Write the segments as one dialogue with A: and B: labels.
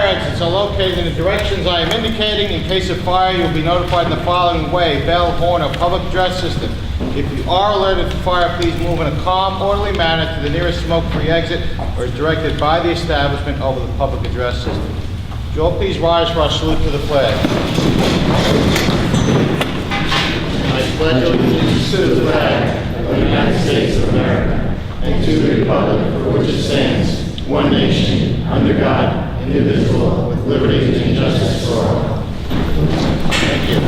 A: fire exits are located in the directions I am indicating. In case of fire, you will be notified in the following way: bell, horn, or public address system. If you are alerted to fire, please move in a calm, orderly manner to the nearest smoke-free exit or as directed by the establishment over the public address system. Would you all please rise for our salute to the flag? I pledge allegiance to the flag of the United States of America and to the republic for which it stands, one nation, under God, indivisible, with liberty and justice for all. Thank you.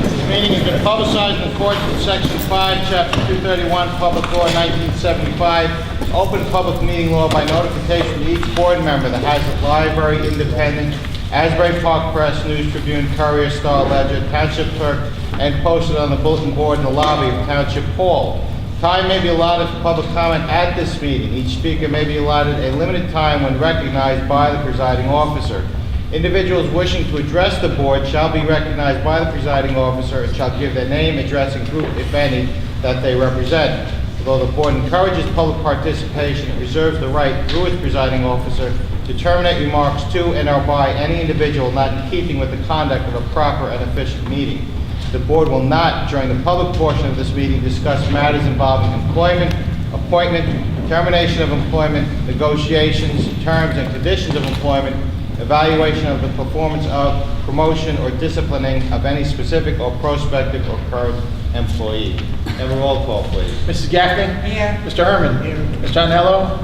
A: This meeting has been publicized in accordance with Section 5, Chapter 231, Public Law 1975, Open Public Meeting Law by notification to each board member, the Hazlet Library, Independent, Asbury Park Press, News Tribune, Courier, Star Ledger, Township Clerk, and posted on the bulletin board in the lobby of Township Hall. Time may be allotted for public comment at this meeting. Each speaker may be allotted a limited time when recognized by the presiding officer. Individuals wishing to address the board shall be recognized by the presiding officer and shall give their name, address, and group, if any, that they represent. Although the board encourages public participation, it reserves the right, through its presiding officer, to terminate remarks to and or by any individual not in keeping with the conduct of a proper and efficient meeting. The board will not, during the public portion of this meeting, discuss matters involving employment, appointment, termination of employment, negotiations, terms and conditions of employment, evaluation of the performance of, promotion, or disciplining of any specific or prospective or current employee. Have a roll call, please.
B: Mrs. Gaffney?
C: Here.
B: Mr. Herman? Here. Mr. Anello?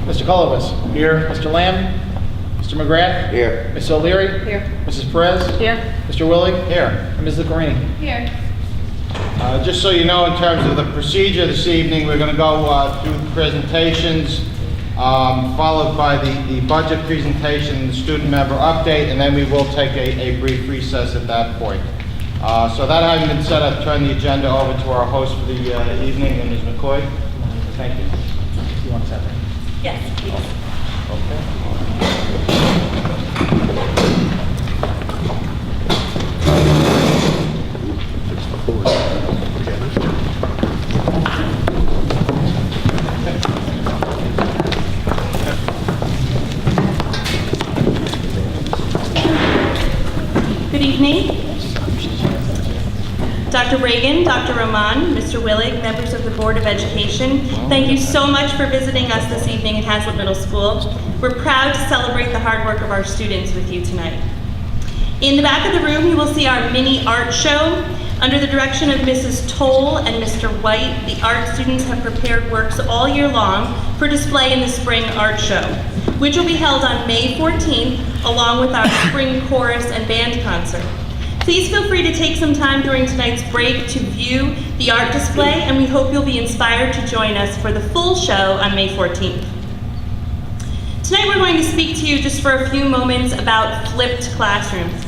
B: Mr. Colovis? Here. Mr. Lamb? Mr. McGrath?
A: Here.
B: Ms. O'Leary?
C: Here.
B: Mrs. Perez?
C: Here.
B: Mr. Willig?
A: Here.
B: And Ms. Licarini?
C: Here.
A: Just so you know, in terms of the procedure this evening, we're going to go through the presentations, followed by the budget presentation, the student member update, and then we will take a brief recess at that point. So that having been said, I'll turn the agenda over to our host for the evening, Ms. McCoy. Thank you.
B: You want to set that?
C: Yes, please.
A: Okay.
D: Good evening. Dr. Reagan, Dr. Roman, Mr. Willig, members of the Board of Education, thank you so much for visiting us this evening at Hazlet Middle School. We're proud to celebrate the hard work of our students with you tonight. In the back of the room, you will see our mini art show. Under the direction of Mrs. Toll and Mr. White, the art students have prepared works all year long for display in the spring art show, which will be held on May 14th, along with our spring chorus and band concert. Please feel free to take some time during tonight's break to view the art display, and we hope you'll be inspired to join us for the full show on May 14th. Tonight we're going to speak to you just for a few moments about flipped classrooms.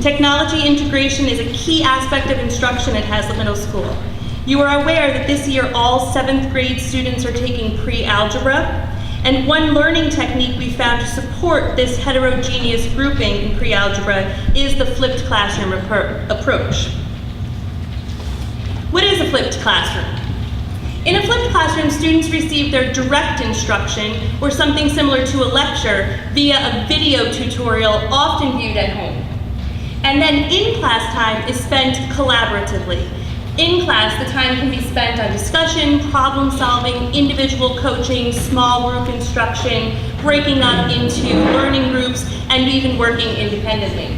D: Technology integration is a key aspect of instruction at Hazlet Middle School. You are aware that this year all 7th grade students are taking pre-algebra, and one learning technique we found to support this heterogeneous grouping in pre-algebra is the flipped classroom approach. What is a flipped classroom? In a flipped classroom, students receive their direct instruction, or something similar to a lecture, via a video tutorial often viewed at home. And then in-class time is spent collaboratively. In class, the time can be spent on discussion, problem solving, individual coaching, small group instruction, breaking up into learning groups, and even working independently.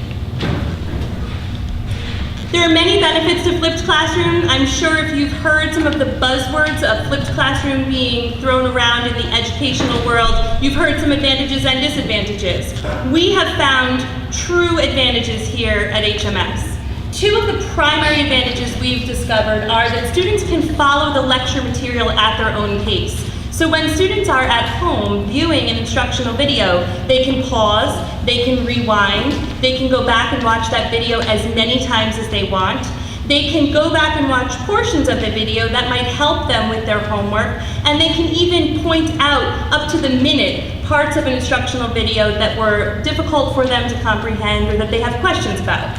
D: There are many benefits to flipped classroom. I'm sure if you've heard some of the buzzwords of flipped classroom being thrown around in the educational world, you've heard some advantages and disadvantages. We have found true advantages here at HMS. Two of the primary advantages we've discovered are that students can follow the lecture material at their own pace. So when students are at home viewing an instructional video, they can pause, they can rewind, they can go back and watch that video as many times as they want. They can go back and watch portions of the video that might help them with their homework, and they can even point out up to the minute parts of an instructional video that were difficult for them to comprehend or that they have questions about.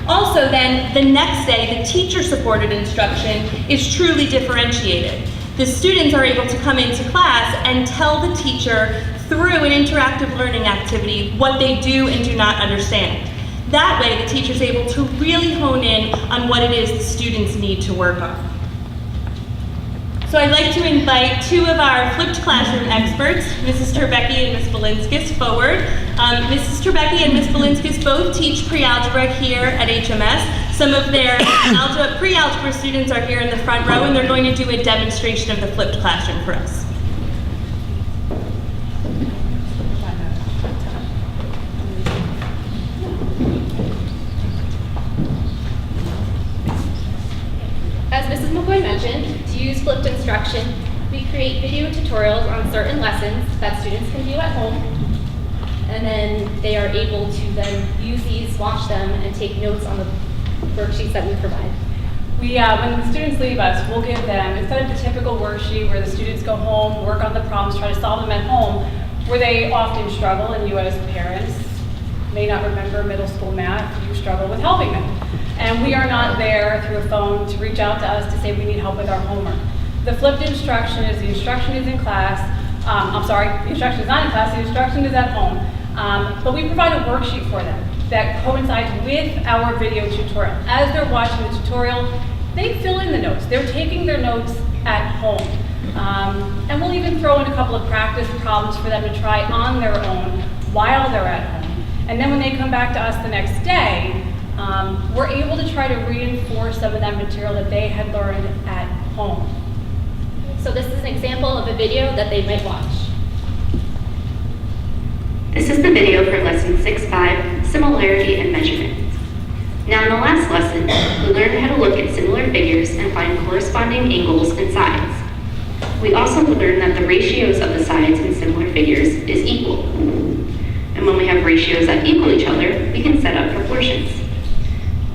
D: Also then, the next day, the teacher-supported instruction is truly differentiated. The students are able to come into class and tell the teacher through an interactive learning activity what they do and do not understand. That way, the teacher's able to really hone in on what it is the students need to work on. So I'd like to invite two of our flipped classroom experts, Mrs. Terbecki and Ms. Balinskis, forward. Mrs. Terbecki and Ms. Balinskis both teach pre-algebra here at HMS. Some of their pre-algebra students are here in the front row, and they're going to do a demonstration of the flipped classroom for us.
C: As Mrs. McCoy mentioned, to use flipped instruction, we create video tutorials on certain lessons that students can do at home, and then they are able to then use these, watch them, and take notes on the worksheets that we provide.
E: When the students leave us, we'll give them, instead of the typical worksheet where the students go home, work on the problems, try to solve them at home, where they often struggle, and you as parents may not remember middle school math, you struggle with helping them. And we are not there through a phone to reach out to us to say we need help with our homework. The flipped instruction is the instruction is in class. The instruction is not in class, the instruction is at home. But we provide a worksheet for them that coincides with our video tutorial. As they're watching the tutorial, they fill in the notes. They're taking their notes at home. And we'll even throw in a couple of practice problems for them to try on their own while they're at home. And then when they come back to us the next day, we're able to try to reinforce some of that material that they had learned at home.
C: So this is an example of a video that they might watch.
F: This is the video for lesson 6.5, similarity and measurement. Now in the last lesson, we learned how to look at similar figures and find corresponding angles and sides. We also learned that the ratios of the sides in similar figures is equal. And when we have ratios that equal each other, we can set up proportions.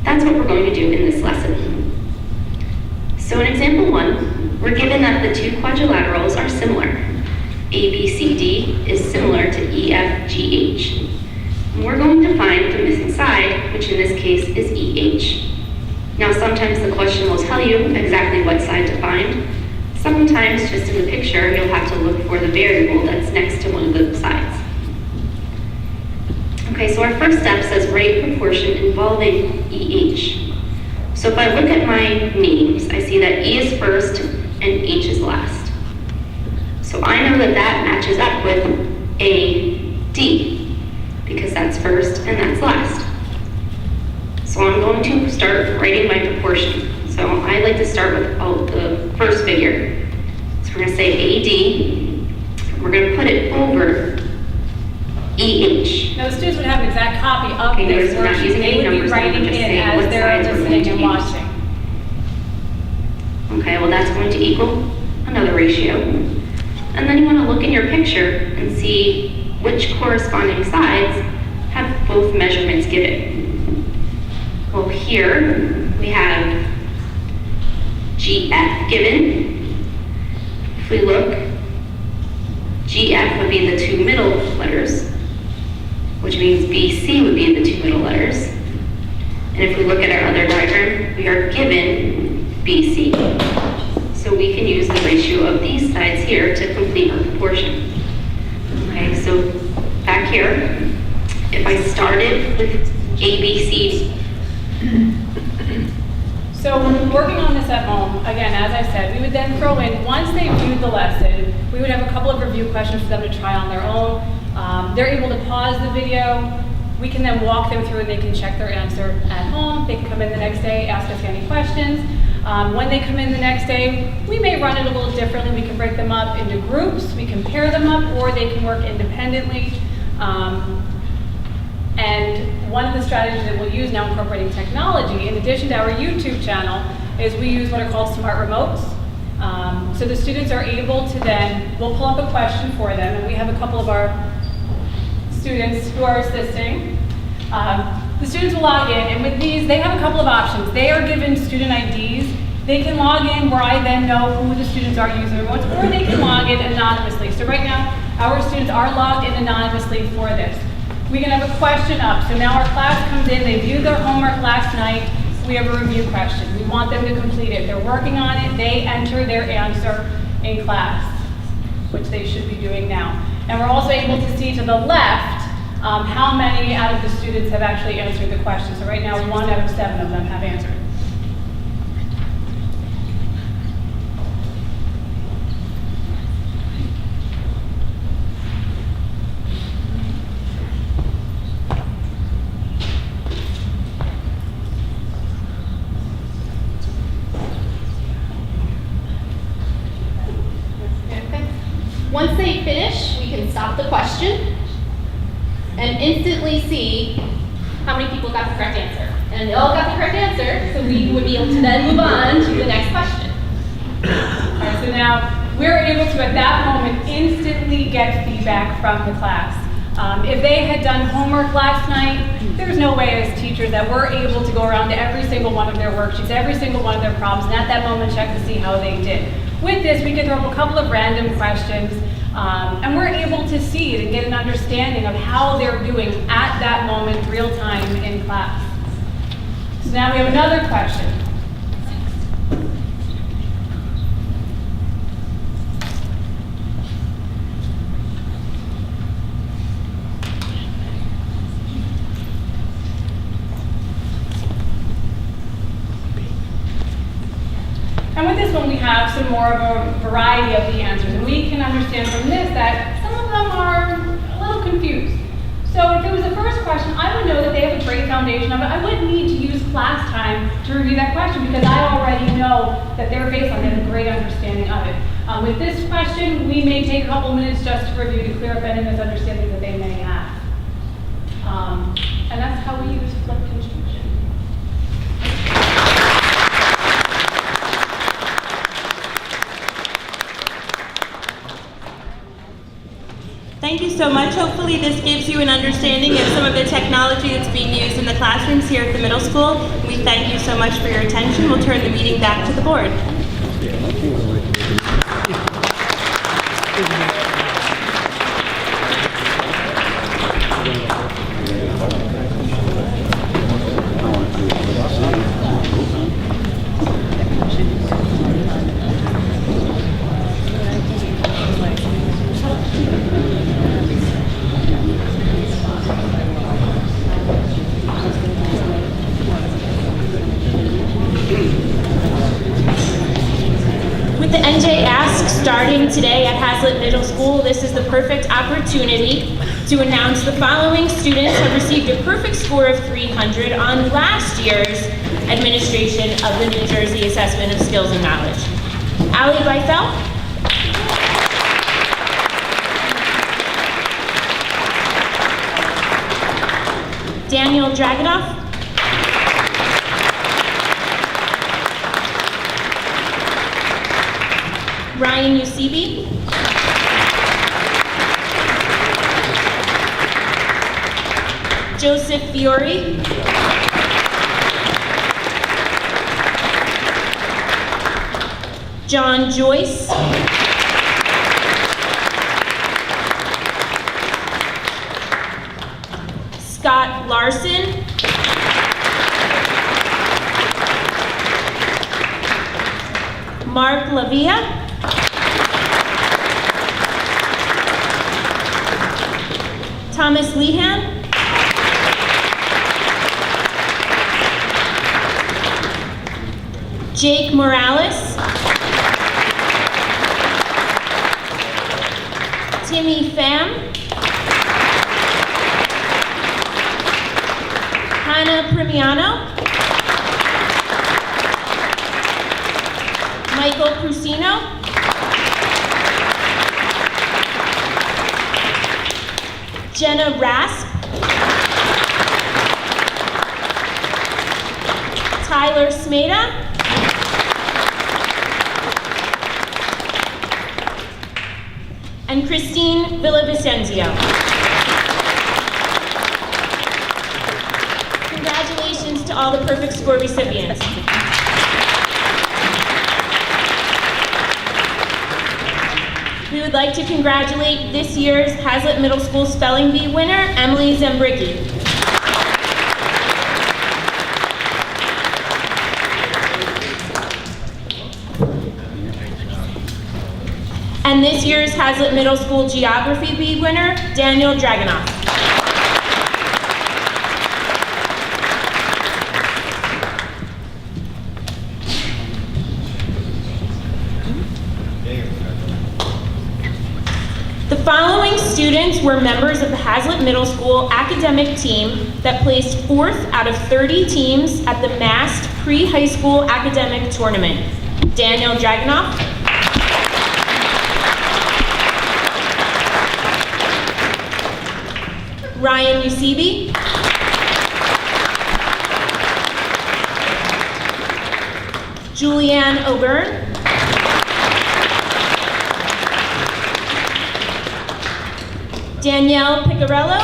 F: That's what we're going to do in this lesson. So in example 1, we're given that the two quadrilaterals are similar. ABCD is similar to EFGH. And we're going to find the missing side, which in this case is EH. Now sometimes the question will tell you exactly what side to find. Sometimes just in the picture, you'll have to look for the variable that's next to one of the sides. Okay, so our first step says write proportion involving EH. So if I look at my names, I see that E is first and H is last. So I know that that matches up with AD, because that's first and that's last. So I'm going to start writing my proportion. So I like to start with the first figure. So we're going to say AD, we're going to put it over EH.
E: Now the students would have an exact copy of
F: Okay,
E: this
F: we're not
E: worksheet.
F: using
E: They
F: any
E: would be
F: numbers,
E: writing
F: we're just
E: in
F: saying
E: as
F: what
E: they're
F: sides we're
E: listening
F: going
E: and
F: to use.
E: watching.
F: Okay, well that's going to equal another ratio. And then you want to look in your picture and see which corresponding sides have both measurements given. Well, here we have GF given. If we look, GF would be in the two middle letters, which means BC would be in the two middle letters. And if we look at our other diagram, we are given BC. So we can use the ratio of these sides here to complete our proportion. Okay, so back here, if I started with ABC.
E: So when working on this at home, again, as I said, we would then throw in, once they viewed the lesson, we would have a couple of review questions for them to try on their own. They're able to pause the video. We can then walk them through and they can check their answer at home. They can come in the next day, ask us any questions. When they come in the next day, we may run it a little differently. We can break them up into groups, we can pair them up, or they can work independently. And one of the strategies that we'll use now incorporating technology, in addition to our YouTube channel, is we use what are called smart remotes. So the students are able to then, we'll pull up a question for them, and we have a couple of our students who are assisting. The students will log in, and with these, they have a couple of options. They are given student IDs. They can log in where I then know who the students are using the remotes, or they can log in anonymously. So right now, our students are logged in anonymously for this. We can have a question up. So now our class comes in, they viewed their homework last night, we have a review question. We want them to complete it. They're working on it, they enter their answer in class, which they should be doing now. And we're also able to see to the left how many out of the students have actually answered the question. So right now, 1 out of 7 of them have answered.
C: Once they finish, we can stop the question and instantly see how many people got the correct answer. And they all got the correct answer, so we would be able to then move on to the next question.
E: All right, so now we're able to, at that moment, instantly get feedback from the class. If they had done homework last night, there's no way as teachers that we're able to go around to every single one of their worksheets, every single one of their problems, and at that moment check to see how they did. With this, we can throw up a couple of random questions, and we're able to see it and get an understanding of how they're doing at that moment, real time in class. So now we have another question. And with this one, we have some more of a variety of the answers. And we can understand from this that some of them are a little confused. So if it was the first question, I would know that they have a great foundation of it. I wouldn't need to use class time to review that question because I already know that they're based on, they have a great understanding of it. With this question, we may take a couple minutes just to review to clear up any misunderstandings that they may have. And that's how we use flipped instruction.
D: Thank you so much. Hopefully this gives you an understanding of some of the technology that's being used in the classrooms here at the middle school. We thank you so much for your attention. We'll turn the meeting back to the board. Starting today at Hazlet Middle School, this is the perfect opportunity to announce the following students have received a perfect score of 300 on last year's administration of the New Jersey Assessment of Skills and Knowledge. Ali Beithel, Daniel Dragonoff, Ryan Usibi, Joseph Fiore, John Joyce, Scott Larson, Mark Lavia, Thomas Lehan, Jake Morales, Timmy Pham, Hannah Primiano, Michael Prusino, Jenna Rasp, Tyler Smeda, and Christine Villavicencio. Congratulations to all the perfect score recipients. We would like to congratulate this year's Hazlet Middle School Spelling Bee winner, Emily Zembricki. And this year's Hazlet Middle School Geography Bee winner, Daniel Dragonoff. The following students were members of the Hazlet Middle School academic team that placed 4th out of 30 teams at the MAST Pre-High School Academic Tournament. Daniel Dragonoff, Ryan Usibi, Julianne O'Byrne, Danielle Picarello,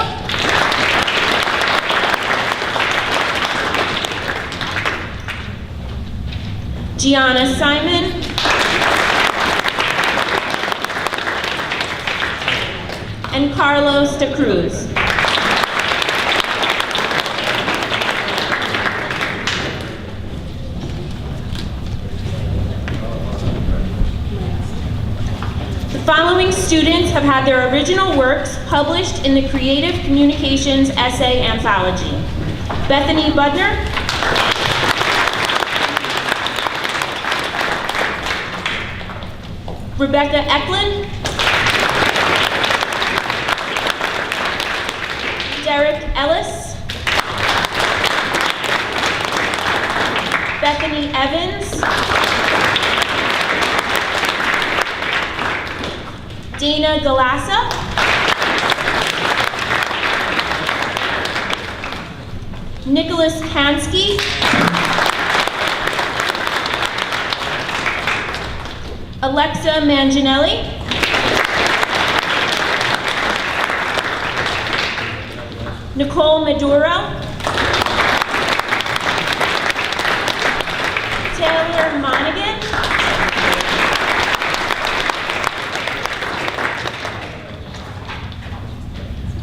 D: Gianna Simon, and Carlos de Cruz. The following students have had their original works published in the Creative Communications Essay Anthology. Bethany Budner, Rebecca Eklund, Derek Ellis, Bethany Evans, Dana Galassa, Nicholas Kansky, Alexa Manginelli, Nicole Maduro, Taylor Monaghan,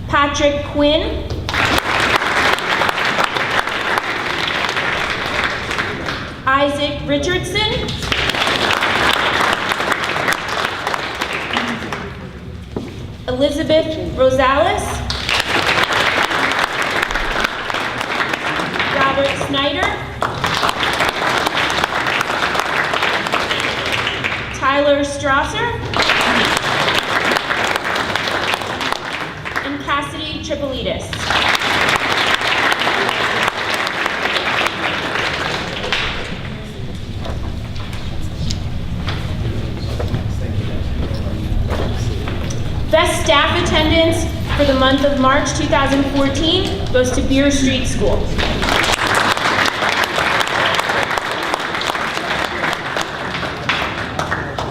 D: Patrick Quinn, Isaac Richardson, Elizabeth Rosales, Robert Snyder, Tyler Strasser, and Cassidy Tripolitis. Best staff attendance for the month of March 2014 goes to Beer Street School.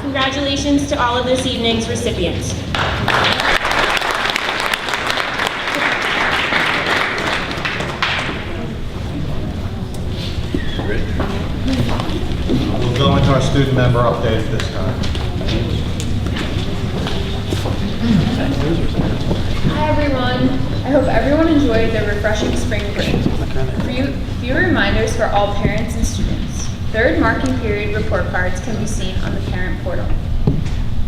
D: Congratulations to all of this evening's recipients.
A: We'll go into our student member update at this time.
G: Hi everyone. I hope everyone enjoyed their refreshing spring break. Few reminders for all parents and students. Third marking period report cards can be seen on the parent portal.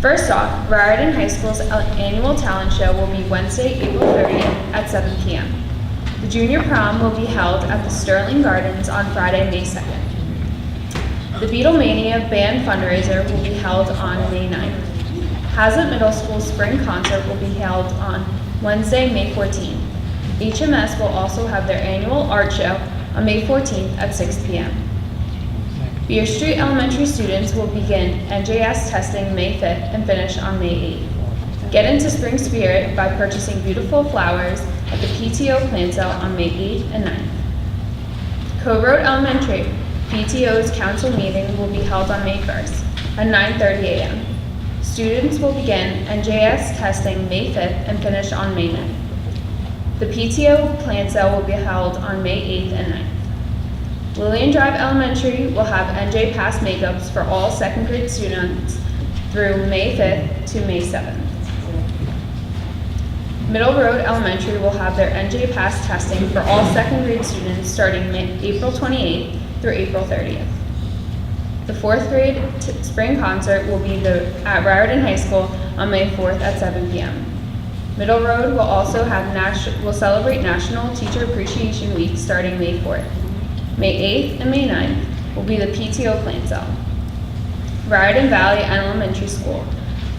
G: First off, Raritan High School's annual talent show will be Wednesday, April 30th at 7 p.m. The junior prom will be held at the Sterling Gardens on Friday, May 2nd. The Beatlemania band fundraiser will be held on May 9th. Hazlet Middle School spring concert will be held on Wednesday, May 14th. HMS will also have their annual art show on May 14th at 6 p.m. Beer Street Elementary students will begin NJS testing May 5th and finish on May 8th. Get into spring spirit by purchasing beautiful flowers at the PTO plant sale on May 8th and 9th. Cove Road Elementary PTO's council meeting will be held on May 1st at 9:30 a.m. Students will begin NJS testing May 5th and finish on May 9th. The PTO plant sale will be held on May 8th and 9th. Lillian Drive Elementary will have NJ Pass makeups for all second grade students through May 5th to May 7th. Middle Road Elementary will have their NJ Pass testing for all second grade students starting April 28th through April 30th. The 4th grade spring concert will be at Raritan High School on May 4th at 7 p.m. Middle Road will also will celebrate National Teacher Appreciation Week starting May 4th. May 8th and May 9th will be the PTO plant sale. Raritan Valley Elementary School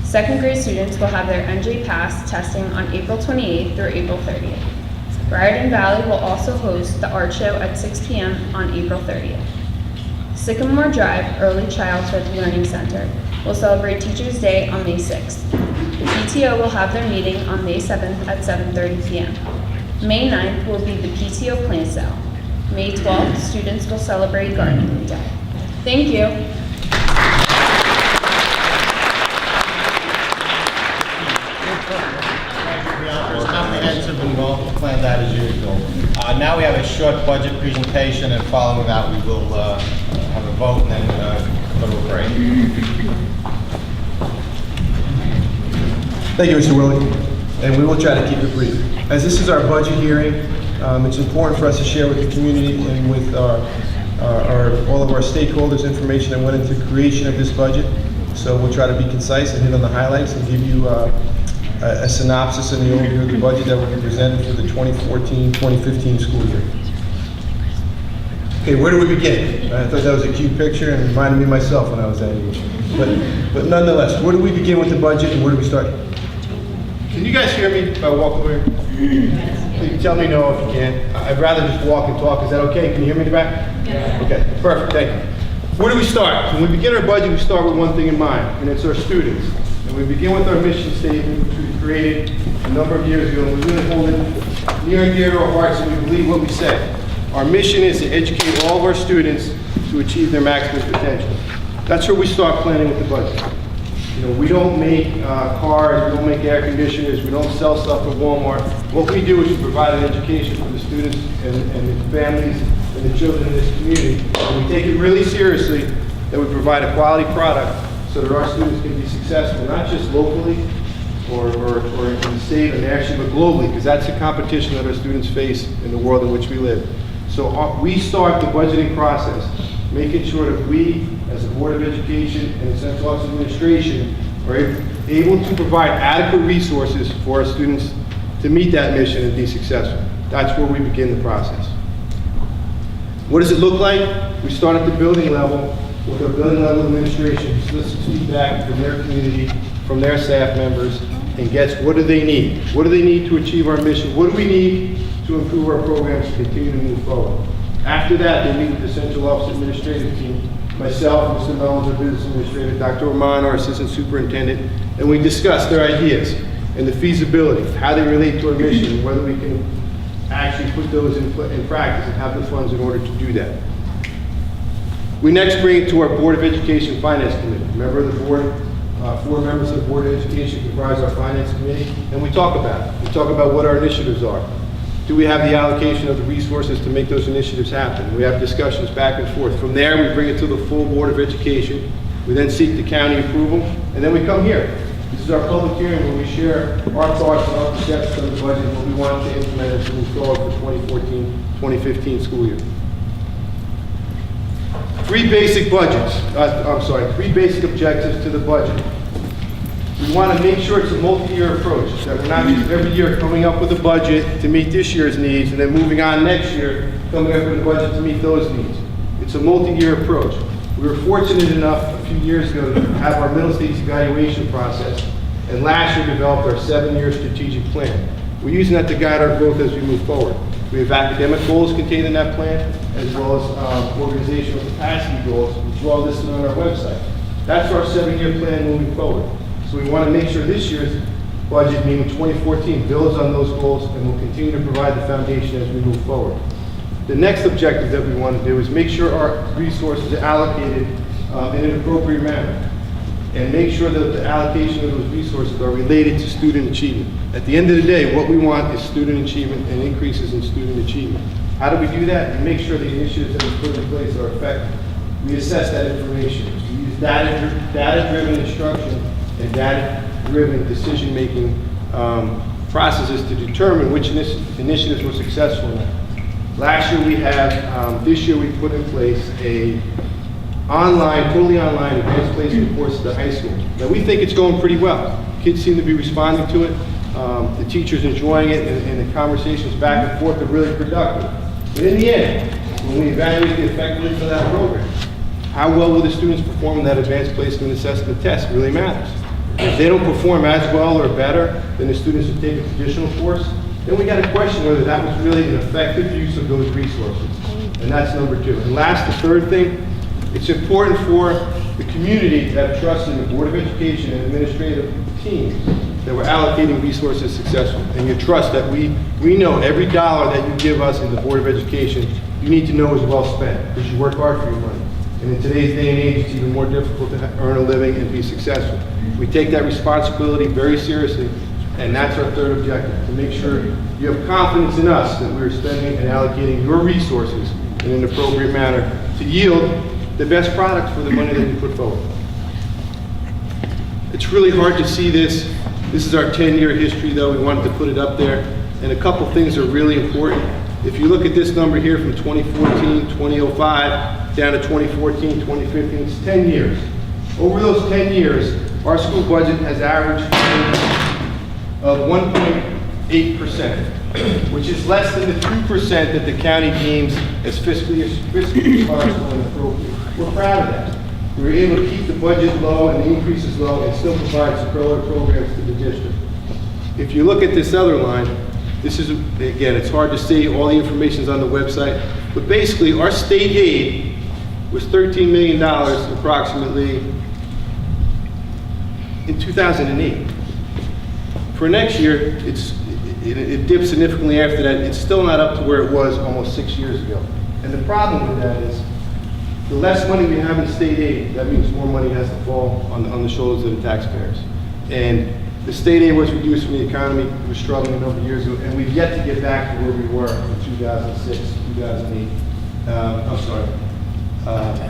G: 2nd grade students will have their NJ Pass testing on April 28th through April 30th. Raritan Valley will also host the art show at 6 p.m. on April 30th. Sycamore Drive Early Childhood Learning Center will celebrate Teachers' Day on May 6th. The PTO will have their meeting on May 7th at 7:30 p.m. May 9th will be the PTO plant sale. May 12th, students will celebrate Gardening Day. Thank you.
A: There's comprehensive and well-planned out as usual. Now we have a short budget presentation, and following that, we will have a vote and then go to a break.
H: Thank you, Mr. Willie, and we will try to keep it brief. As this is our budget hearing, it's important for us to share with the community and with all of our stakeholders information that went into the creation of this budget. So we'll try to be concise and hit on the highlights and give you a synopsis and the overview of the budget that will be presented for the 2014-2015 school year. Okay, where do we begin? I thought that was a cute picture and reminded me of myself when I was that age. But nonetheless, where do we begin with the budget and where do we start? Can you guys hear me if I walk over here? Please tell me no if you can. I'd rather just walk and talk. Is that okay? Can you hear me in the back? Yeah. Okay, perfect, thank you. Where do we start? When we begin our budget, we start with one thing in mind, and it's our students. And we begin with our mission statement, which we created a number of years ago, and we really hold it near and dear to our hearts, and we believe what we say. Our mission is to educate all of our students to achieve their maximum potential. That's where we start planning with the budget. You know, we don't make cars, we don't make air conditioners, we don't sell stuff at Walmart. What we do is we provide an education for the students and the families and the children in this community. And we take it really seriously that we provide a quality product so that our students can be successful, not just locally or in the state or nationally, but globally, because that's the competition that our students face in the world in which we live. So we start the budgeting process, making sure that we, as a Board of Education and the Central Office Administration, are able to provide adequate resources for our students to meet that mission and be successful. That's where we begin the process. What does it look like? We start at the building level with our building level administration, solicits feedback from their community, from their staff members, and gets what do they need? What do they need to achieve our mission? What do we need to improve our programs to continue to move forward? After that, they meet with the Central Office Administrative team, myself, Mr. Mullins, our business administrator, Dr. Roman, our assistant superintendent, and we discuss their ideas and the feasibility, how they relate to our mission, and whether we can actually put those in practice and have the funds in order to do that. We next bring it to our Board of Education Finance Committee. Member of the board, 4 members of the Board of Education comprise our Finance Committee, and we talk about it. We talk about what our initiatives are. Do we have the allocation of the resources to make those initiatives happen? We have discussions back and forth. From there, we bring it to the full Board of Education. We then seek the county approval, and then we come here. This is our public hearing where we share our thoughts and our perceptions of the budget and what we want to implement as we move forward for 2014-2015 school year. Three basic objectives to the budget. We want to make sure it's a multi-year approach, that we're not just every year coming up with a budget to meet this year's needs and then moving on next year, coming up with a budget to meet those needs. It's a multi-year approach. We were fortunate enough a few years ago to have our middle stage evaluation process, and last year developed our 7-year strategic plan. We're using that to guide our growth as we move forward. We have academic goals contained in that plan, as well as organizational capacity goals, which are all listed on our website. That's our 7-year plan moving forward. So we want to make sure this year's budget, meaning 2014, builds on those goals and will continue to provide the foundation as we move forward. The next objective that we want to do is make sure our resources are allocated in an appropriate manner, and make sure that the allocation of those resources are related to student achievement. At the end of the day, what we want is student achievement and increases in student achievement. How do we do that? And make sure the initiatives that we put in place are effective. We assess that information. We use data-driven instruction and data-driven decision-making processes to determine which initiatives were successful in that. Last year we have, this year we put in place a online, totally online, advanced placement course at the high school. Now, we think it's going pretty well. Kids seem to be responding to it. The teachers enjoying it, and the conversations back and forth are really productive. But in the end, when we evaluate the effectiveness of that program, how well will the students perform in that advanced placement assessment test really matters. If they don't perform as well or better than the students who take a traditional course, then we got to question whether that was really an effective use of those resources. And that's number two. And last, the third thing, it's important for the community to have trust in the Board of Education and administrative teams that we're allocating resources successfully. And you trust that we know every dollar that you give us in the Board of Education, you need to know is well spent, because you work hard for your money. And in today's day and age, it's even more difficult to earn a living and be successful. We take that responsibility very seriously, and that's our third objective, to make sure you have confidence in us that we're spending and allocating your resources in an appropriate manner to yield the best products for the money that you put forward. It's really hard to see this. This is our 10-year history, though. We wanted to put it up there. And a couple things are really important. If you look at this number here from 2014, 2005, down to 2014, 2015, it's 10 years. Over those 10 years, our school budget has averaged of 1.8%, which is less than the 2% that the county deems as fiscally responsible and appropriate. We're proud of that. We were able to keep the budget low and the increases low and still provide superlative programs to the district. If you look at this other line, this is, again, it's hard to see, all the information's on the website, but basically our state aid was $13 million approximately in 2008. For next year, it dips significantly after that. It's still not up to where it was almost 6 years ago. And the problem with that is, the less money we have in state aid, that means more money has to fall on the shoulders of the taxpayers. And the state aid was reduced from the economy. We were struggling a number of years ago, and we've yet to get back to where we were in 2006, 2008.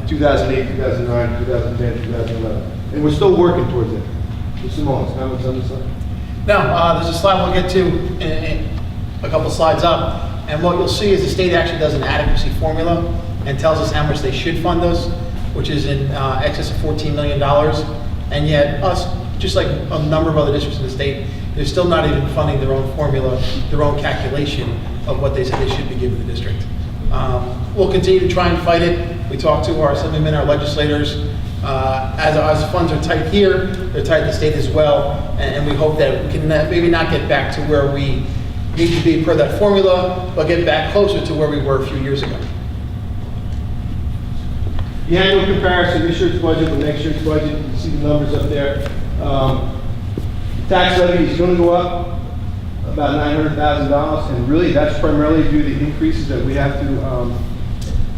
H: 2008, 2009, 2010, 2011. And we're still working towards it. Mr. Mullins, comments on this slide?
B: Now, there's a slide we'll get to in a couple slides up. And what you'll see is the state actually does an adequacy formula and tells us how much they should fund us, which is in excess of $14 million. And yet us, just like a number of other districts in the state, they're still not even funding their own formula, their own calculation of what they said they should be giving the district. We'll continue to try and fight it. We talk to our assemblymen, our legislators. As funds are tight here, they're tight in the state as well. And we hope that we can maybe not get back to where we need to be per that formula, but get back closer to where we were a few years ago.
H: The annual comparison, this year's budget with next year's budget, you can see the numbers up there. Tax levy is going to go up about $900,000, and really that's primarily due to the increases that we have to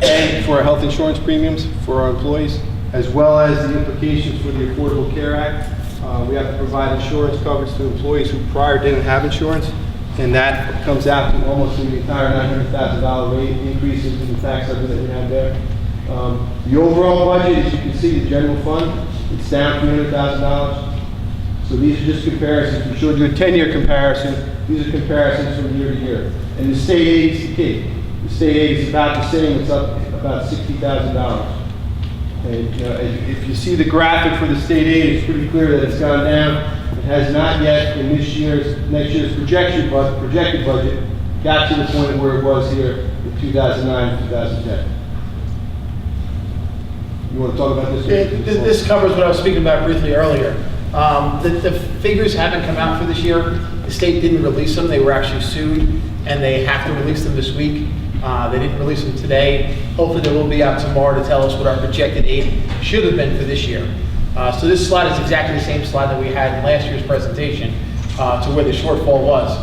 H: pay for our health insurance premiums for our employees, as well as the implications for the Affordable Care Act. We have to provide insurance coverage to employees who prior didn't have insurance, and that comes out to almost the entire $900,000 rate increase in the tax levy that we have there. The overall budget, as you can see, the general fund, it's down $300,000. So these are just comparisons. We showed you a 10-year comparison. These are comparisons from year to year. And the state aid is the key. The state aid is about the same. It's up about $60,000. And if you see the graphic for the state aid, it's pretty clear that it's gone down. It has not yet, in next year's projected budget, got to the point where it was here in 2009, 2010. You want to talk about this?
B: This covers what I was speaking about briefly earlier. The figures haven't come out for this year. The state didn't release them. They were actually sued, and they have to release them this week. They didn't release them today. Hopefully they will be out tomorrow to tell us what our projected aid should have been for this year. So this slide is exactly the same slide that we had in last year's presentation to where the shortfall was.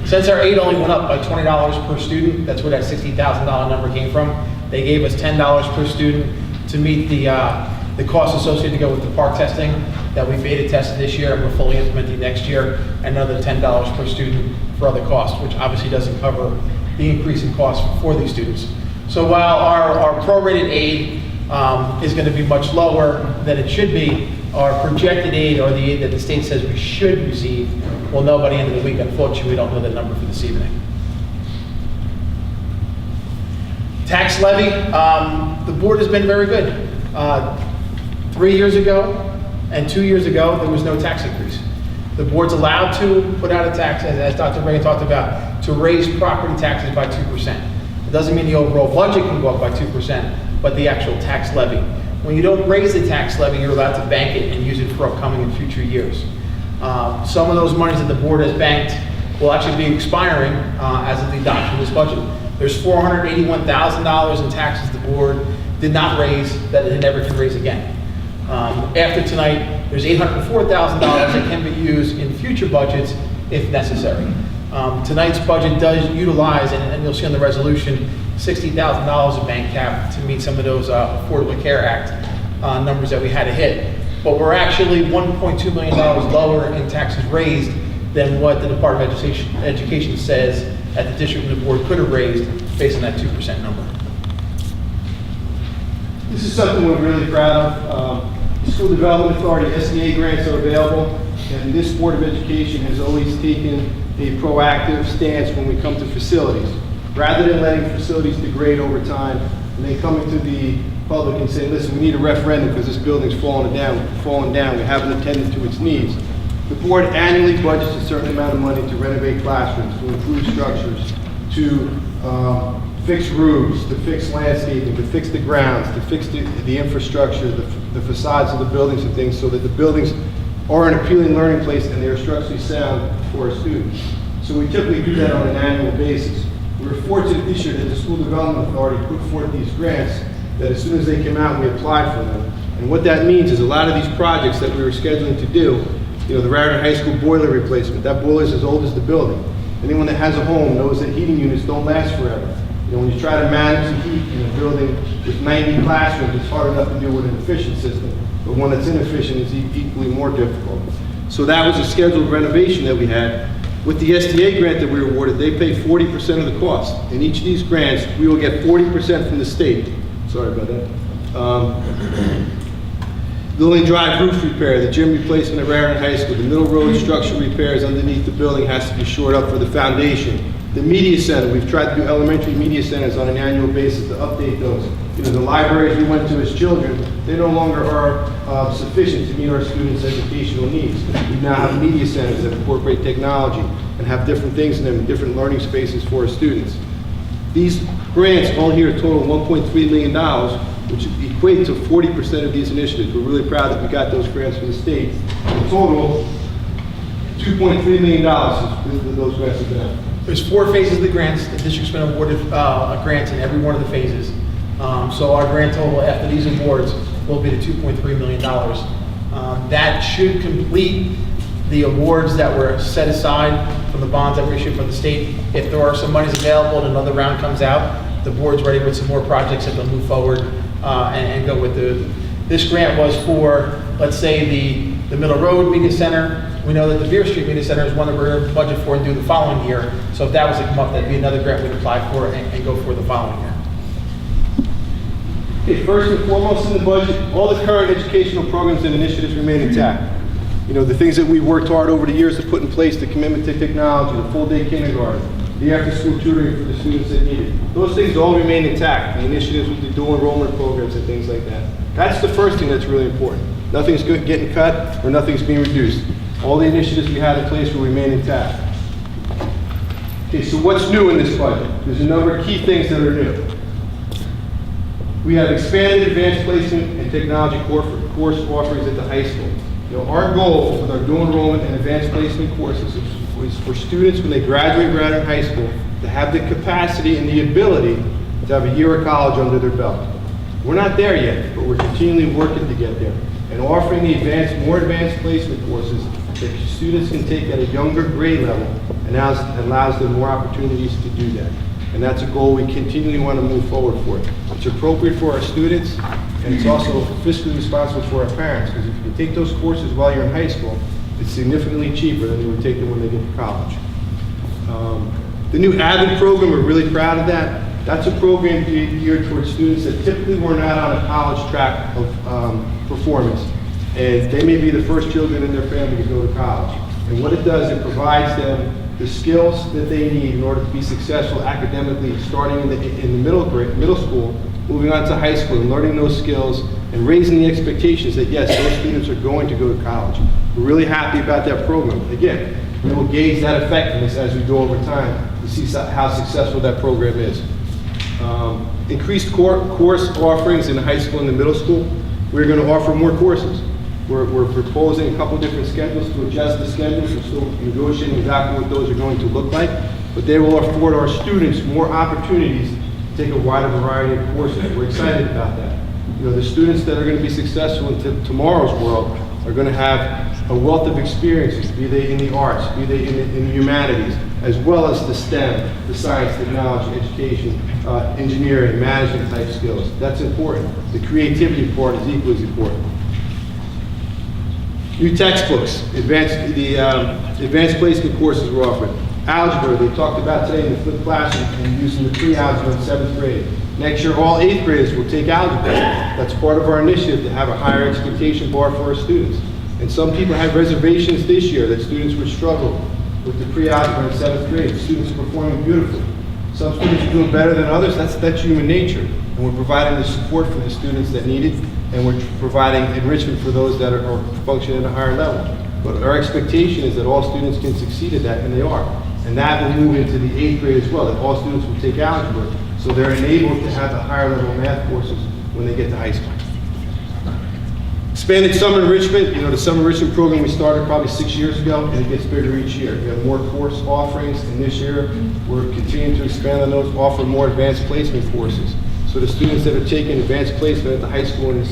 B: Since our aid only went up by $20 per student, that's where that $60,000 number came from. They gave us $10 per student to meet the costs associated to go with the park testing that we beta tested this year and we're fully implementing next year, and another $10 per student for other costs, which obviously doesn't cover the increase in costs for these students. So while our prorated aid is going to be much lower than it should be, our projected aid, or the aid that the state says we should receive, we'll know by the end of the week. Unfortunately, we don't know the number for this evening. Tax levy, the board has been very good. 3 years ago and 2 years ago, there was no tax increase. The board's allowed to put out a tax, as Dr. Reagan talked about, to raise property taxes by 2%. It doesn't mean the overall budget can go up by 2%, but the actual tax levy. When you don't raise the tax levy, you're allowed to bank it and use it for upcoming and future years. Some of those monies that the board has banked will actually be expiring as of the adoption of this budget. There's $481,000 in taxes the board did not raise that it never can raise again. After tonight, there's $804,000 that can be used in future budgets if necessary. Tonight's budget does utilize, and you'll see on the resolution, $60,000 of bank cap to meet some of those Affordable Care Act numbers that we had to hit. But we're actually $1.2 million lower in taxes raised than what the Department of Education says that the district and the board could have raised based on that 2% number.
H: This is something we're really proud of. The School Development Authority, SDA grants are available, and this Board of Education has always taken a proactive stance when we come to facilities. Rather than letting facilities degrade over time, and then coming to the public and saying, listen, we need a referendum because this building's falling down, we haven't attended to its needs. The board annually budgets a certain amount of money to renovate classrooms, to improve structures, to fix roofs, to fix landscaping, to fix the grounds, to fix the infrastructure, the facades of the buildings and things, so that the buildings are an appealing learning place and they are structurally sound for our students. So we typically do that on an annual basis. We were fortunate this year that the School Development Authority put forth these grants that as soon as they came out, we applied for them. And what that means is a lot of these projects that we were scheduling to do, the Raritan High School boiler replacement, that boiler is as old as the building. Anyone that has a home knows that heating units don't last forever. When you try to manage the heat in a building with 90 classrooms, it's hard enough to do with an efficient system, but one that's inefficient is equally more difficult. So that was a scheduled renovation that we had. With the SDA grant that we were awarded, they pay 40% of the cost. In each of these grants, we will get 40% from the state. Sorry about that. Building drive roof repair, the gym replacement at Raritan High School, the middle road structure repairs underneath the building has to be shored up for the foundation. The media center, we've tried to do elementary media centers on an annual basis to update those. The libraries we went to as children, they no longer are sufficient to meet our students' educational needs. We now have media centers that incorporate technology and have different things in them, different learning spaces for our students. These grants all here total $1.3 million, which equate to 40% of these initiatives. We're really proud that we got those grants from the state. In total, $2.3 million those grants have been out.
B: There's 4 phases of the grants. The district's been awarded grants in every one of the phases. So our grand total after these awards will be the $2.3 million. That should complete the awards that were set aside from the bonds that were issued from the state. If there are some monies available and another round comes out, the board's ready with some more projects that they'll move forward and go with. This grant was for, let's say, the Middle Road Media Center. We know that the Beer Street Media Center is one that we're going to budget for and do the following year. So if that was to come up, that'd be another grant we'd apply for and go for the following year.
H: Okay, first and foremost in the budget, all the current educational programs and initiatives remain intact. The things that we worked hard over the years to put in place, the commitment to technology, the full-day kindergarten, the after-school tutoring for the students that need it. Those things all remain intact, the initiatives with the dual enrollment programs and things like that. That's the first thing that's really important. Nothing's getting cut or nothing's being reduced. All the initiatives we had in place will remain intact. Okay, so what's new in this budget? There's a number of key things that are new. We have expanded advanced placement and technology course offerings at the high school. Our goal with our dual enrollment and advanced placement courses is for students when they graduate Raritan High School to have the capacity and the ability to have a year of college under their belt. We're not there yet, but we're continually working to get there and offering the more advanced placement courses that students can take at a younger grade level and allows them more opportunities to do that. And that's a goal we continually want to move forward for. It's appropriate for our students, and it's also fiscally responsible for our parents, because if you take those courses while you're in high school, it's significantly cheaper than you would take them when they get to college. The new AVID program, we're really proud of that. That's a program geared towards students that typically were not on a college track of performance. And they may be the first children in their family to go to college. And what it does, it provides them the skills that they need in order to be successful academically, starting in the middle school, moving on to high school and learning those skills and raising the expectations that yes, those students are going to go to college. We're really happy about that program. Again, we will gauge that effectiveness as we go over time to see how successful that program is. Increased course offerings in the high school and the middle school. We're going to offer more courses. We're proposing a couple different schedules to adjust the schedules. We're still negotiating exactly what those are going to look like, but they will afford our students more opportunities to take a wider variety of courses. We're excited about that. You know, the students that are going to be successful in tomorrow's world are going to have a wealth of experiences, be they in the arts, be they in the humanities, as well as the STEM, the science, technology, education, engineering, management type skills. That's important. The creativity part is equally as important. New textbooks, advanced placement courses were offered. Algebra, they talked about today in the flipped classroom and using the pre-algebra in 7th grade. Next year, all 8th graders will take algebra. That's part of our initiative to have a higher expectation bar for our students. And some people had reservations this year that students would struggle with the pre-algebra in 7th grade. The students are performing beautifully. Some students are doing better than others. That's human nature. And we're providing the support for the students that need it, and we're providing enrichment for those that are functioning at a higher level. But our expectation is that all students can succeed at that, and they are. And that will move into the 8th grade as well, that all students will take algebra, so they're enabled to have the higher level math courses when they get to high school. Expanded summer enrichment, you know, the summer enrichment program we started probably 6 years ago, and it gets bigger each year. We have more course offerings, and this year we're continuing to expand on those, offer more advanced placement courses. So the students that are taking advanced placement at the high school in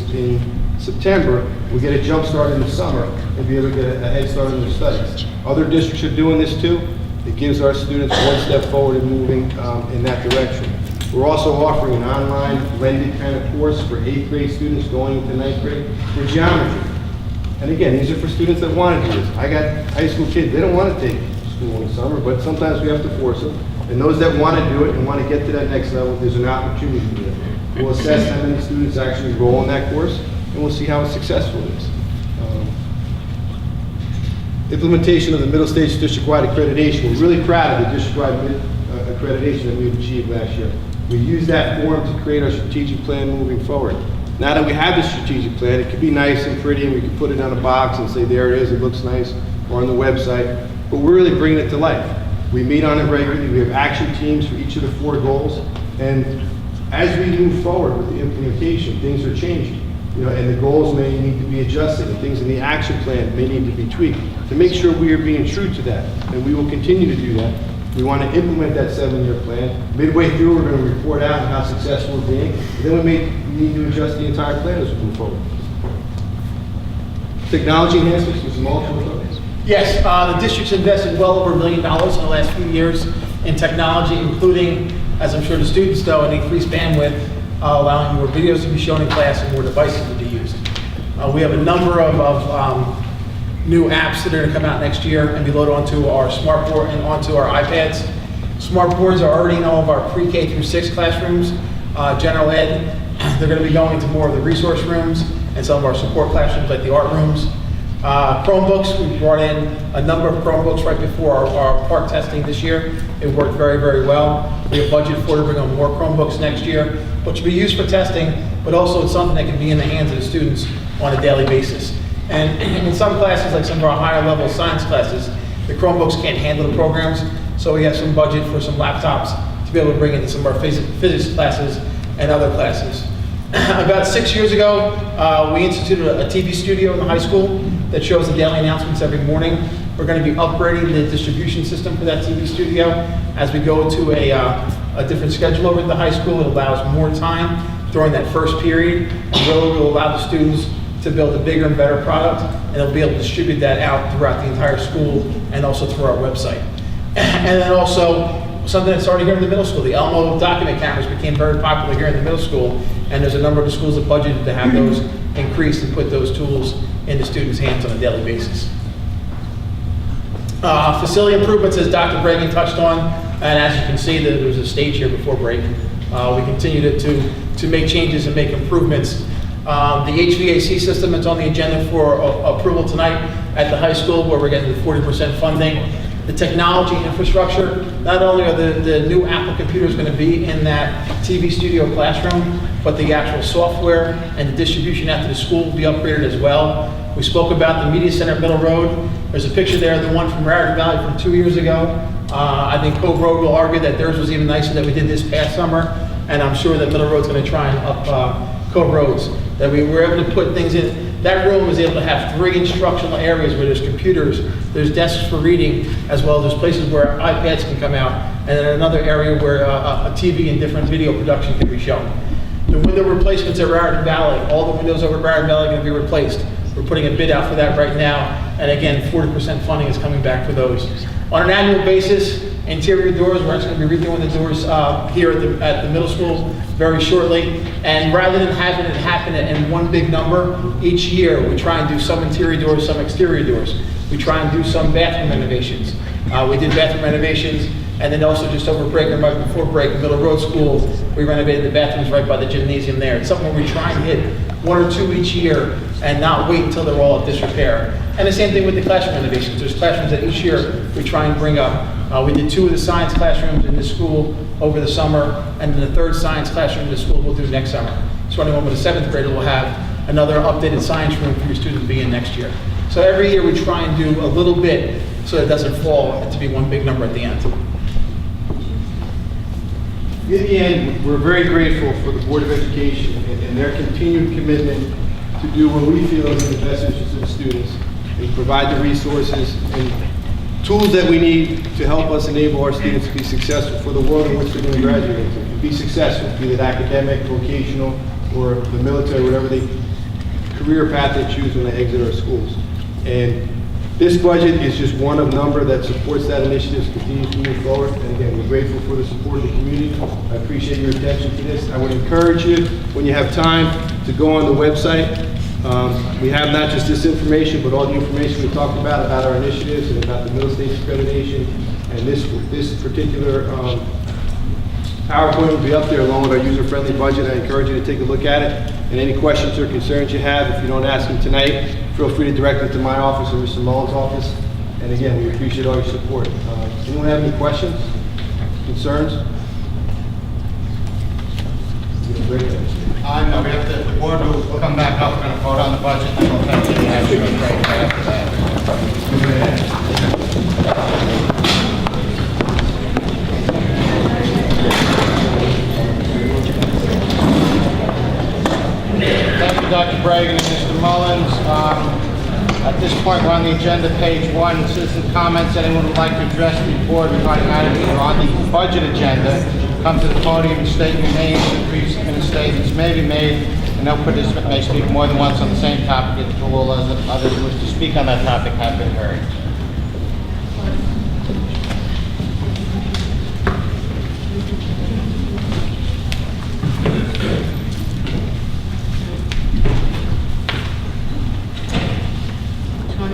H: September will get a jump start in the summer and be able to get a head start in their studies. Other districts are doing this too. It gives our students one step forward in moving in that direction. We're also offering an online blended kind of course for 8th grade students going into 9th grade for geometry. And again, these are for students that want to do this. I got high school kids, they don't want to take school in the summer, but sometimes we have to force them. And those that want to do it and want to get to that next level, there's an opportunity for them. We'll assess how many students actually enroll in that course, and we'll see how successful it is. Implementation of the middle stage district-wide accreditation. We're really proud of the district-wide accreditation that we've achieved last year. We use that form to create our strategic plan moving forward. Now that we have the strategic plan, it could be nice and pretty, and we can put it on a box and say, there it is, it looks nice, or on the website, but we're really bringing it to life. We meet on it regularly, we have action teams for each of the 4 goals, and as we move forward with the implementation, things are changing. You know, and the goals may need to be adjusted, and things in the action plan may need to be tweaked to make sure we are being true to that, and we will continue to do that. We want to implement that 7-year plan. Midway through, we're going to report out on how successful we're being, and then we may need to adjust the entire plan as we move forward. Technology enhancements, with some multiple.
B: Yes, the district's invested well over $1 million in the last few years in technology, including, as I'm sure the students know, an increased bandwidth, allowing more videos to be shown in class and more devices to be used. We have a number of new apps that are going to come out next year and be loaded onto our smartboard and onto our iPads. Smartboards are already in all of our pre-K through 6 classrooms, general ed. They're going to be going into more of the resource rooms and some of our support classrooms like the art rooms. Chromebooks, we brought in a number of Chromebooks right before our park testing this year. It worked very, very well. We have budgeted for to bring on more Chromebooks next year, which will be used for testing, but also it's something that can be in the hands of the students on a daily basis. And in some classes, like some of our higher level science classes, the Chromebooks can't handle the programs, so we have some budget for some laptops to be able to bring into some of our physics classes and other classes. About 6 years ago, we instituted a TV studio in the high school that shows the daily announcements every morning. We're going to be upgrading the distribution system for that TV studio. As we go to a different schedule over at the high school, it allows more time during that first period, and really will allow the students to build a bigger and better product, and they'll be able to distribute that out throughout the entire school and also through our website. And then also, something that started here in the middle school, the Elmo document cameras became very popular here in the middle school, and there's a number of the schools that budgeted to have those increased and put those tools in the students' hands on a daily basis. Facility improvements, as Dr. Bregan touched on, and as you can see, there was a stage here before break. We continue to make changes and make improvements. The HVAC system is on the agenda for approval tonight at the high school, where we're getting the 40% funding. the technology infrastructure. Not only are the new Apple computers going to be in that TV studio classroom, but the actual software and the distribution out to the school will be upgraded as well. We spoke about the Media Center at Middle Road. There's a picture there, the one from Raritan Valley from 2 years ago. I think Cove Road will argue that theirs was even nicer than we did this past summer, and I'm sure that Middle Road's going to try and up Cove Roads, that we were able to put things in. That room was able to have 3 instructional areas where there's computers, there's desks for reading, as well as there's places where iPads can come out, and then another area where a TV and different video production can be shown. The window replacements at Raritan Valley, all the windows over at Raritan Valley are going to be replaced. We're putting a bid out for that right now, and again, 40% funding is coming back for those. On an annual basis, interior doors, we're actually going to be redoing the doors here at the middle school very shortly. And rather than having it happen in one big number, each year we try and do some interior doors, some exterior doors. We try and do some bathroom renovations. We did bathroom renovations, and then also just over break and right before break, Middle Road School, we renovated the bathrooms right by the gymnasium there. It's something where we try and hit 1 or 2 each year and not wait until they're all at disrepair. And the same thing with the classroom renovations. There's classrooms that each year we try and bring up. We did 2 of the science classrooms in the school over the summer, and then the 3rd science classroom in the school we'll do next summer. So anyone with a 7th grader will have another updated science room for your students to be in next year. So every year we try and do a little bit so it doesn't fall to be one big number at the end.
H: In the end, we're very grateful for the Board of Education and their continued commitment to do what we feel is in the best interest of the students and provide the resources and tools that we need to help us enable our students to be successful for the world in which they're going to graduate into. Be successful, be it academic, vocational, or the military, whatever the career path they choose when they exit our schools. And this budget is just one of a number that supports that initiative to continue to move forward. And again, we're grateful for the support of the community. I appreciate your attention to this. I would encourage you, when you have time, to go on the website. We have not just this information, but all the information we talked about our initiatives and about the middle stage accreditation. And this particular PowerPoint will be up there along with our user-friendly budget. I encourage you to take a look at it. And any questions or concerns you have, if you don't ask them tonight, feel free to direct them to my office or Mr. Mullins' office. And again, we appreciate all your support. Anyone have any questions, concerns?
A: No, we have to, the board will come back up, we're going to vote on the budget, and we'll have to actually break right after that. Thank you, Dr. Bragan and Mr. Mullins. At this point, we're on the agenda, page 1, citizen comments. Anyone would like to address the board regarding items that are on the budget agenda, come to the podium and state your name. Pre-submitted statements may be made, and no participant may speak more than once on the same topic until all others who wish to speak on that topic have been heard.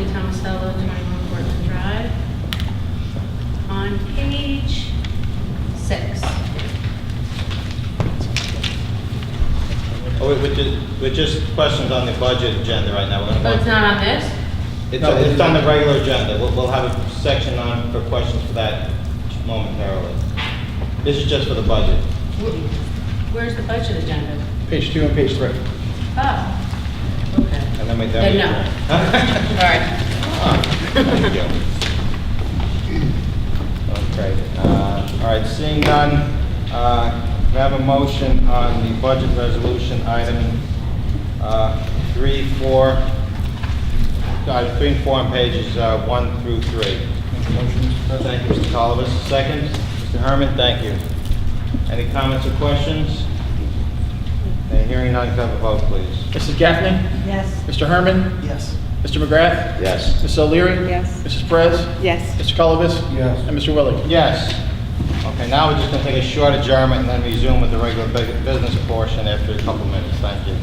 I: Tomasello, 21 Portland Drive. On page 6.
A: Oh, we're just questions on the budget agenda right now.
I: Oh, it's not on this?
A: It's on the regular agenda. We'll have a section on for questions for that momentarily. This is just for the budget.
I: Where's the budget agenda?
B: Page 2 and page 3.
I: Oh, okay.
A: And then we
I: Then no. All right.
A: Thank you. Okay. All right, seeing none, we have a motion on the budget resolution item 3 and 4 on pages 1 through 3. Thank you, Mr. Colivas. Second, Mr. Herman, thank you. Any comments or questions? Okay, hearing none, can I have a vote, please?
B: Mrs. Gaffney?
I: Yes.
B: Mr. Herman?
J: Yes.
B: Mr. McGrath?
A: Yes.
B: Ms. O'Leary?
I: Yes.
B: Mrs. Perez?
I: Yes.
B: Mr. Colivas?
H: Yes.
B: And Mr. Willie?
A: Yes. Okay, now we're just going to take a short adjournment and then resume with the regular business portion after a couple minutes. Thank you.